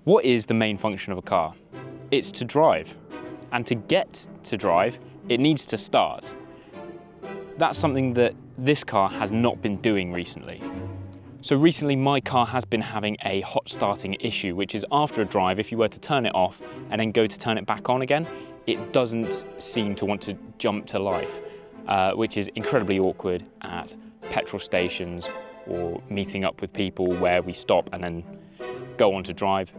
What is the main function of a car? It's to drive. And to get to drive, it needs to start. That's something that this car has not been doing recently. So recently my car has been having a hot starting issue, which is after a drive, if you were to turn it off and then go to turn it back on again, it doesn't seem to want to jump to life, which is incredibly awkward at petrol stations or meeting up with people where we stop and then go on to drive.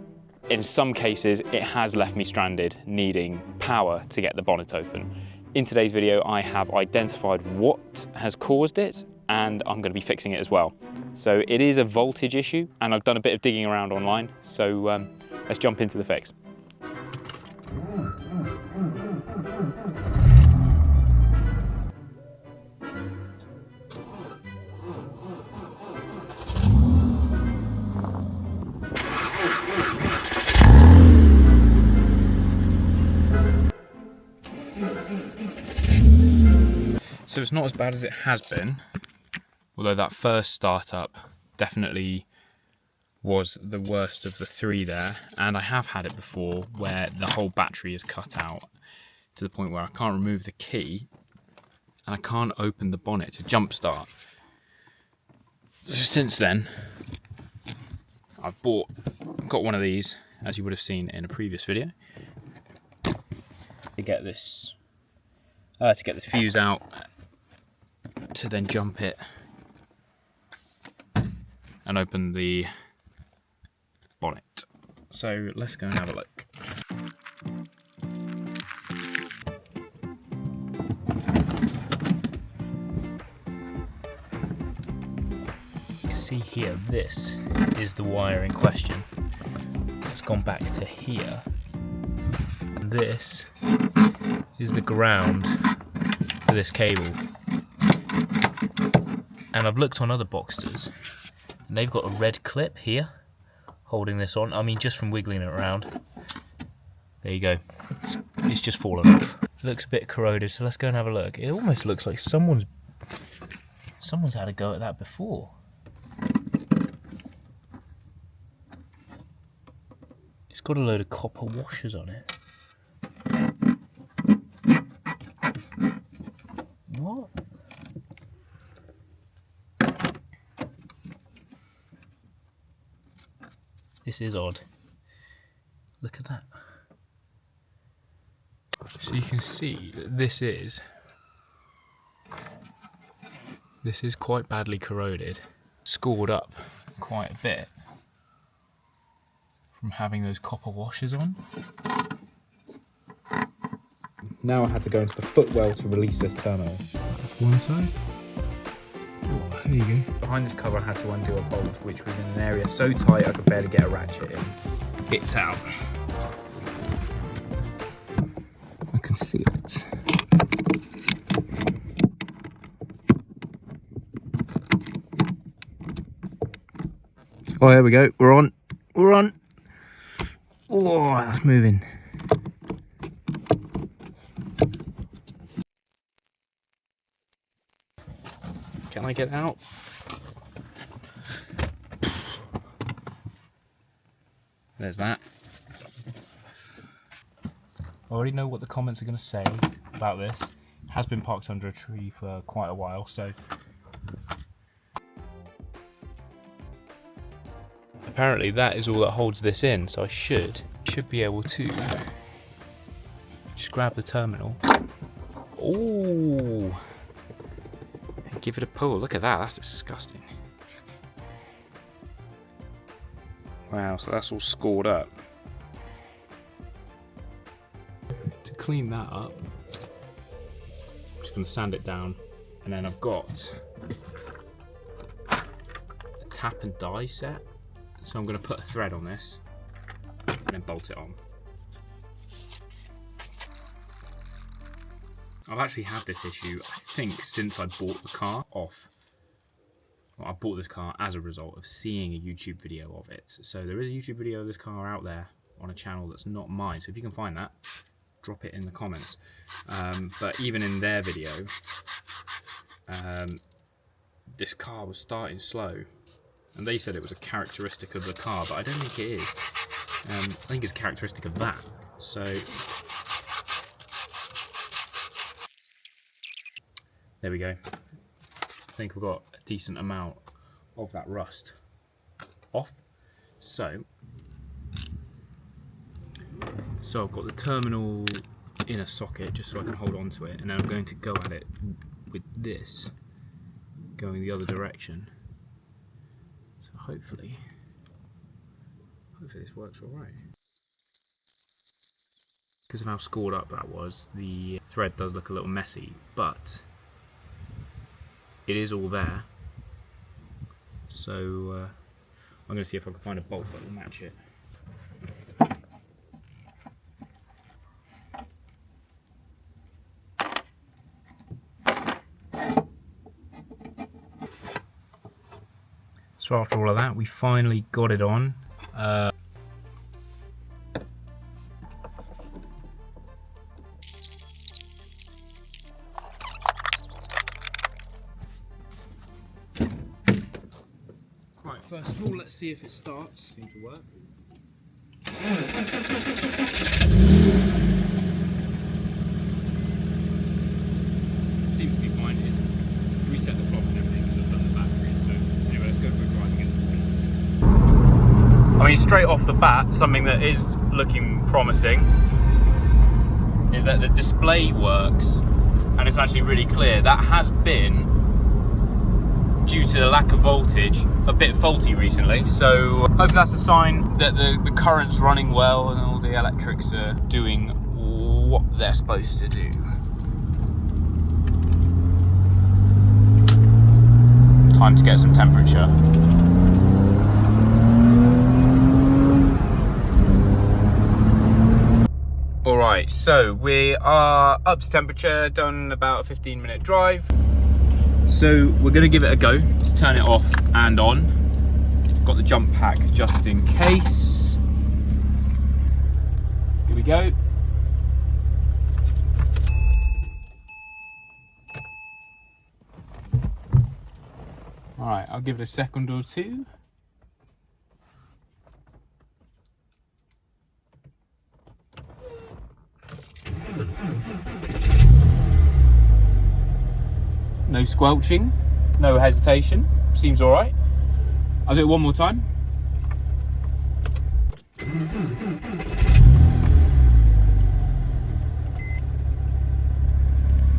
In some cases, it has left me stranded, needing power to get the bonnet open. In today's video, I have identified what has caused it, and I'm going to be fixing it as well. So it is a voltage issue, and I've done a bit of digging around online, so let's jump into the fix. So it's not as bad as it has been, although that first startup definitely was the worst of the three there, and I have had it before where the whole battery is cut out to the point where I can't remove the key and I can't open the bonnet to jump start. So since then, I've got one of these, as you would have seen in a previous video, to get this fuse out, to then jump it and open the bonnet. So let's go and have a look. You can see here, this is the wire in question. It's gone back to here. And this is the ground for this cable. And I've looked on other Boxsters, and they've got a red clip here holding this on. I mean, just from wiggling it around. There you go. It's just fallen off. It looks a bit corroded, so let's go and have a look. It almost looks like someone's had a go at that before. It's got a load of copper washers on it. What? This is odd. Look at that. So you can see that this is quite badly corroded, scored up quite a bit from having those copper washers on. Now I had to go into the footwell to release this terminal. That's one side. Oh, there you go. Behind this cover I had to undo a bolt which was in an area so tight I could barely get a ratchet in. It's out. I can see it. Oh, there we go. We're on. We're on. Oh, that's moving. Can I get out? There's that. I already know what the comments are going to say about this. It has been parked under a tree for quite a while, so apparently that is all that holds this in, so I should be able to just grab the terminal. Oh! Give it a pull. Look at that, that's disgusting. Wow, so that's all scored up. To clean that up, I'm just going to sand it down, and then I've got a tap and die set. So I'm going to put a thread on this and then bolt it on. I've actually had this issue, I think, since I bought the car off. Well, I bought this car as a result of seeing a YouTube video of it. So there is a YouTube video of this car out there on a channel that's not mine. So if you can find that, drop it in the comments. But even in their video, this car was starting slow. And they said it was a characteristic of the car, but I don't think it is. I think it's characteristic of that. So there we go. I think we've got a decent amount of that rust off. So I've got the terminal in a socket just so I can hold on to it, and then I'm going to go at it with this going the other direction. So hopefully this works all right. Because of how scored up that was, the thread does look a little messy, but it is all there. So I'm going to see if I can find a bolt that will match it. So after all of that, we finally got it on. Right, first of all, let's see if it starts. Seems to work. Seems to be fine. It's reset the clock and everything because I've done the battery. So anyway, let's go for a drive against the wind. I mean, straight off the bat, something that is looking promising is that the display works and it's actually really clear. That has been, due to the lack of voltage, a bit faulty recently, so hopefully that's a sign that the current's running well and all the electrics are doing what they're supposed to do. Time to get some temperature. Alright, so we are up to temperature, done about a 15-minute drive. So we're going to give it a go to turn it off and on. Got the jump pack just in case. Here we go. Alright, I'll give it a second or two. No squelching, no hesitation, seems all right. I'll do it one more time.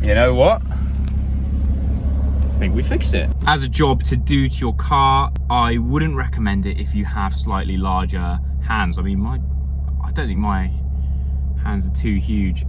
You know what? I think we fixed it. As a job to do to your car, I wouldn't recommend it if you have slightly larger hands. I mean, I don't think my hands are too huge.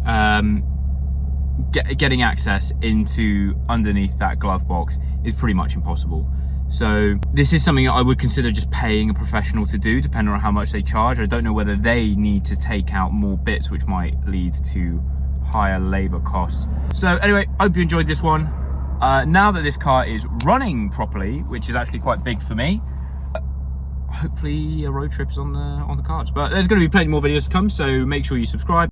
Getting access into underneath that glove box is pretty much impossible. So this is something that I would consider just paying a professional to do, depending on how much they charge. I don't know whether they need to take out more bits, which might lead to higher labor costs. So anyway, I hope you enjoyed this one. Now that this car is running properly, which is actually quite big for me, hopefully a road trip is on the cards. But there's going to be plenty more videos to come, so make sure you subscribe.